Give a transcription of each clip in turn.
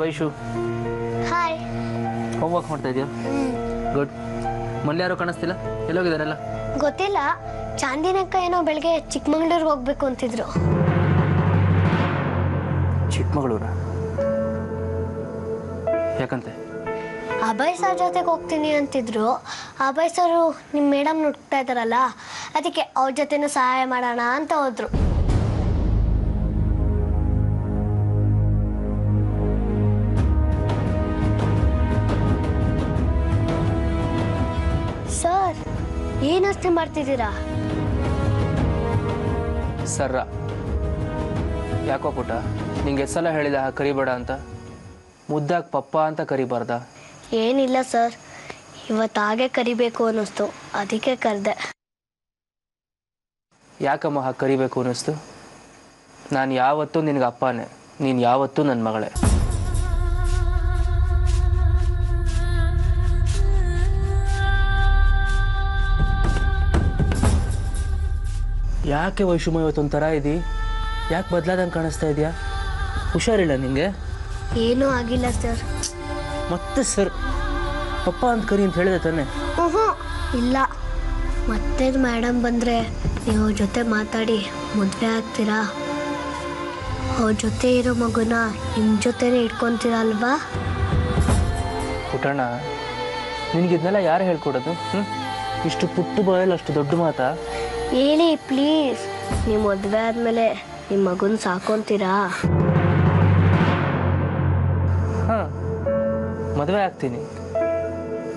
Vaishu. Hi. Homework ಮಾಡ್ತಾ ಇದೆಯಾ? Good. ಮಲ್ಲಿ ಯಾರು ಕಾಣಿಸ್ತಿಲ್ಲ, ಎಲ್ಲೋಗಿದಾರೆಲ್ಲ? ಗೊತ್ತಿಲ್ಲ. ಚಾಂದಿನಕ್ಕ ಏನೋ ಬೆಳಗ್ಗೆ ಚಿಕ್ಕಮಂಗ್ಳೂರ್ಗೆ ಹೋಗ್ಬೇಕು ಅಂತಿದ್ರು. ಚಿಕ್ಕಮಗಳೂರ? ಯಾಕಂತೆ? ಅಭಯ್ ಸರ್ ಜೊತೆಗೆ ಹೋಗ್ತೀನಿ ಅಂತಿದ್ರು. ಅಭಯ್ ಸರು ನಿಮ್ಮ ಮೇಡಮ್ ನುಡ್ತಾ ಇದ್ದಾರಲ್ಲ, ಅದಕ್ಕೆ ಅವ್ರ ಜೊತೆನೂ ಸಹಾಯ ಮಾಡೋಣ ಅಂತ ಹೋದ್ರು. ಸರ್, ಏನು ಯೋಚನೆ ಮಾಡ್ತಿದ್ದೀರಾ? ಸರ್ರ. ಯಾಕೋ ಪುಟ್ಟ, ನಿಂಗೆ ಎಷ್ಟೆಲ್ಲ ಹೇಳಿದ ಕರಿಬೇಡ ಅಂತ? ಮುದ್ದಾಗಿ ಪಪ್ಪ ಅಂತ ಕರಿಬಾರ್ದ? ಏನಿಲ್ಲ ಸರ್, ಇವತ್ತು ಹಾಗೆ ಕರಿಬೇಕು ಅನ್ನಿಸ್ತು, ಅದಕ್ಕೆ ಕರೆದೆ. ಯಾಕಮ್ಮ ಹಾಗೆ ಕರಿಬೇಕು ಅನ್ನಿಸ್ತು? ನಾನು ಯಾವತ್ತೂ ನಿನಗೆ ಅಪ್ಪನೇ, ನೀನು ಯಾವತ್ತೂ ನನ್ನ ಮಗಳೇ. ಯಾಕೆ ವೈಷುಮ ಇವತ್ತೊಂಥರ ಇದ್ದೀ? ಯಾಕೆ ಬದಲಾದಂಗೆ ಕಾಣಿಸ್ತಾ ಇದೆಯಾ? ಹುಷಾರಿಲ್ಲ ನಿಂಗೆ? ಏನೂ ಆಗಿಲ್ಲ ಸರ್. ಮತ್ತೆ ಸರ್ ಪಪ್ಪ ಅಂತ ಕರಿ ಅಂತ ಹೇಳಿದೆ ತಾನೆ? ಇಲ್ಲ. ಮತ್ತೆ ಮೇಡಮ್ ಬಂದರೆ ನೀವು ಜೊತೆ ಮಾತಾಡಿ ಮದುವೆ ಆಗ್ತೀರಾ? ಅವ್ರ ಜೊತೆ ಇರೋ ಮಗುನ ನಿಮ್ಮ ಜೊತೆನೇ ಇಟ್ಕೊತೀರಾ ಅಲ್ವಾ? ಪುಟ್ಟಣ್ಣ, ನಿನಗಿದ್ನೆಲ್ಲ ಯಾರು ಹೇಳ್ಕೊಡೋದು? ಇಷ್ಟು ಪುಟ್ಟು ಬಾಯಲ್ಲಿ ಅಷ್ಟು ದೊಡ್ಡ ಮಾತಾ? ಹೇಳಿ ಪ್ಲೀಸ್. ನೀವು ಮದುವೆ ಆದಮೇಲೆ ನಿಮ್ಮ ಮಗುನ ಸಾಕೊಂತೀರಾ? ಹಾಂ, ಮದುವೆ ಆಗ್ತೀನಿ,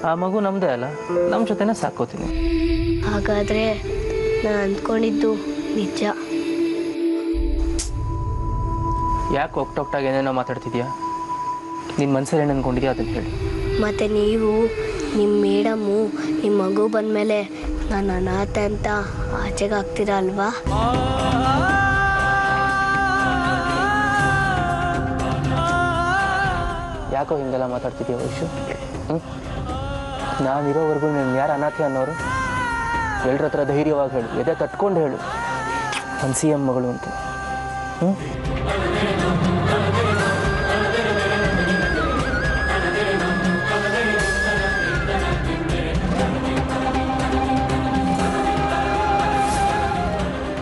ಆ ಮಗು ನಮ್ಮದೇ ಅಲ್ಲ, ನಮ್ಮ ಜೊತೆನೇ ಸಾಕೋತೀನಿ. ಹಾಗಾದರೆ ನಾನು ಅಂದ್ಕೊಂಡಿದ್ದು ನಿಜ. ಯಾಕೆ ಒಕ್ಟೊಕ್ಟಾಗಿ ಏನೇನೋ ಮಾತಾಡ್ತಿದ್ಯಾ? ನಿನ್ನ ಮನಸ್ಸಲ್ಲಿ ಏನು ಅಂದ್ಕೊಂಡಿದ್ಯಾ ಅದನ್ನು ಹೇಳಿ. ಮತ್ತು ನೀವು ನಿಮ್ಮ ಮೇಡಮ್ಮು ನಿಮ್ಮ ಮಗು ಬಂದಮೇಲೆ ನಾನು ಅನಾಥೆ ಅಂತ ಆಚೆಗೆ ಹಾಕ್ತೀರಾ ಅಲ್ವಾ? ಯಾಕೋ ಹಿಂಗೆಲ್ಲ ಮಾತಾಡ್ತಿದ್ಯಾ ವೈಶು? ನಾನಿರೋವರೆಗೂ ನೀನು ಯಾರು ಅನಾಥೆ ಅನ್ನೋರು? ಎಲ್ಲರ ಹತ್ರ ಧೈರ್ಯವಾಗಿ ಹೇಳು, ಎದೆ ತಟ್ಕೊಂಡು ಹೇಳು, ನನ್ನ CM ಮಗಳು ಅಂತ.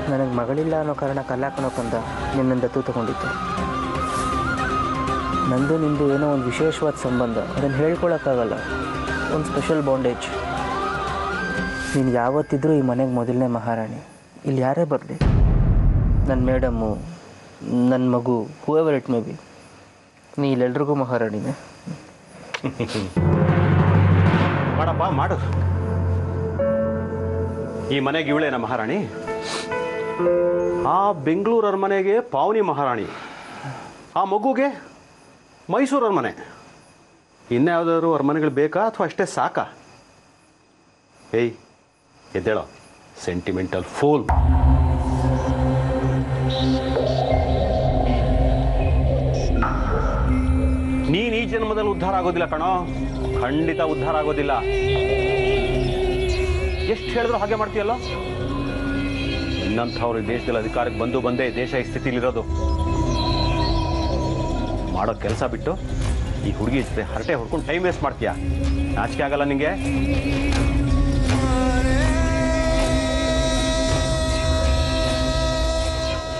ನನಗೆ ಮಗಳಿಲ್ಲ ಅನ್ನೋ ಕಾರಣ ಕಲ್ಲಾಕಣೋಕಂದ ನಿನ್ನಿಂದ ದತ್ತು ತಗೊಂಡಿತ್ತು. ನಂದು ನಿಂದು ಏನೋ ಒಂದು ವಿಶೇಷವಾದ ಸಂಬಂಧ, ಅದನ್ನು ಹೇಳ್ಕೊಳಕ್ಕಾಗಲ್ಲ. ಒಂದು ಸ್ಪೆಷಲ್ ಬಾಂಡೇಜ್. ನೀನು ಯಾವತ್ತಿದ್ರೂ ಈ ಮನೆಗೆ ಮೊದಲನೇ ಮಹಾರಾಣಿ. ಇಲ್ಲಿ ಯಾರೇ ಬರಲಿ, ನನ್ನ ಮೇಡಮ್ಮು, ನನ್ನ ಮಗು, ಹೂಎವರ್ ಇಟ್ ಮೇ ಬಿ, ನೀ ಇಲ್ಲೆಲ್ರಿಗೂ ಮಹಾರಾಣಿನೇ. ಮಾಡಪ್ಪ ಮಾಡು. ಈ ಮನೆಗೆ ಇವಳೇನ ಮಹಾರಾಣಿ? ಆ ಬೆಂಗಳೂರು ಅರಮನೆಗೆ ಪಾವನಿ ಮಹಾರಾಣಿ, ಆ ಮಗುಗೆ ಮೈಸೂರು ಅರಮನೆ. ಇನ್ಯಾವುದಾದ್ರು ಅರಮನೆಗಳು ಬೇಕಾ ಅಥವಾ ಅಷ್ಟೇ ಸಾಕಾ? ಏಯ್ ಎದ್ದೇಳೋ, ಸೆಂಟಿಮೆಂಟಲ್ ಫೂಲ್. ನೀನು ಈ ಜನ್ಮದಲ್ಲಿ ಉದ್ಧಾರ ಆಗೋದಿಲ್ಲ ಕಣೋ, ಖಂಡಿತ ಉದ್ಧಾರ ಆಗೋದಿಲ್ಲ. ಎಷ್ಟು ಹೇಳಿದ್ರು ಹಾಗೆ ಮಾಡ್ತೀಯಲ್ಲ? ಇನ್ನಂಥವ್ರು ಈ ದೇಶದಲ್ಲಿ ಅಧಿಕಾರಕ್ಕೆ ಬಂದೇ ದೇಶ ಈ ಸ್ಥಿತಿಲಿರೋದು. ಮಾಡೋ ಕೆಲಸ ಬಿಟ್ಟು ಈ ಹುಡುಗಿ ಜೊತೆ ಹರಟೆ ಹೊಡ್ಕೊಂಡು ಟೈಮ್ ವೇಸ್ಟ್ ಮಾಡ್ತೀಯಾ? ನಾಚಿಕೆ ಆಗಲ್ಲ ನಿಂಗೆ?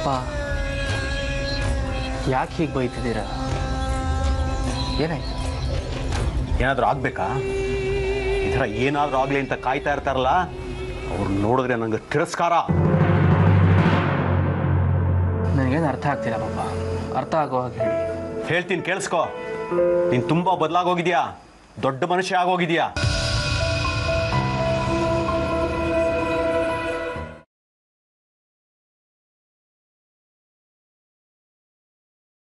ಪಾ, ಯಾಕೆ ಹೀಗೆ ಬೈತಿದ್ದೀರಾ? ಏನಾಯ್ತು? ಏನಾದರೂ ಆಗಬೇಕಾ? ಈ ಥರ ಏನಾದರೂ ಆಗಲಿ ಅಂತ ಕಾಯ್ತಾ ಇರ್ತಾರಲ್ಲ, ಅವ್ರು ನೋಡಿದ್ರೆ ನಂಗೆ ತಿರಸ್ಕಾರ. ನನಗೇನು ಅರ್ಥ ಆಗ್ತಿಲ್ಲ ಪಾಪ, ಅರ್ಥ ಆಗೋ ಹಾಗೆ ಹೇಳಿ. ಹೇಳ್ತೀನಿ ಕೇಳಿಸ್ಕೊ. ನೀನು ತುಂಬ ಬದಲಾಗೋಗಿದ್ಯಾ, ದೊಡ್ಡ ಮನುಷ್ಯ ಆಗೋಗಿದ್ಯಾ.